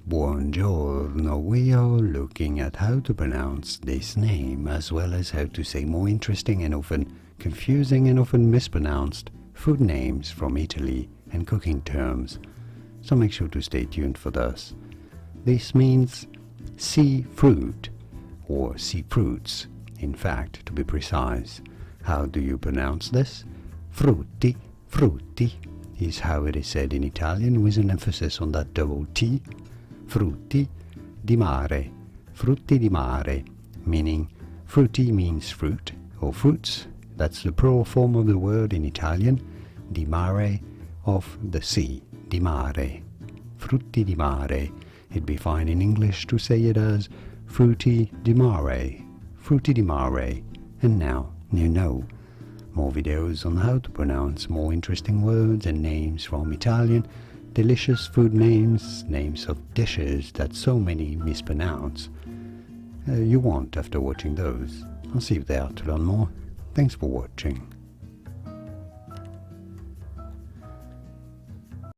Buongiorno, we are looking at how to pronounce this name, as well as how to say more interesting and often confusing and often mispronounced food names from Italy and cooking terms. So make sure to stay tuned for this. This means sea fruit, or sea fruits, in fact, to be precise. How do you pronounce this? Frutti, frutti is how it is said in Italian, with an emphasis on that double T. Frutti di mare, frutti di mare, meaning frutti means fruit or fruits. That's the plural form of the word in Italian. Di mare, of the sea. Di mare, frutti di mare. It'd be fine in English to say it as frutti di mare, frutti di mare. And now you know. More videos on how to pronounce more interesting words and names from Italian, delicious food names, names of dishes that so many mispronounce. You won't after watching those. I'll see you there to learn more. Thanks for watching.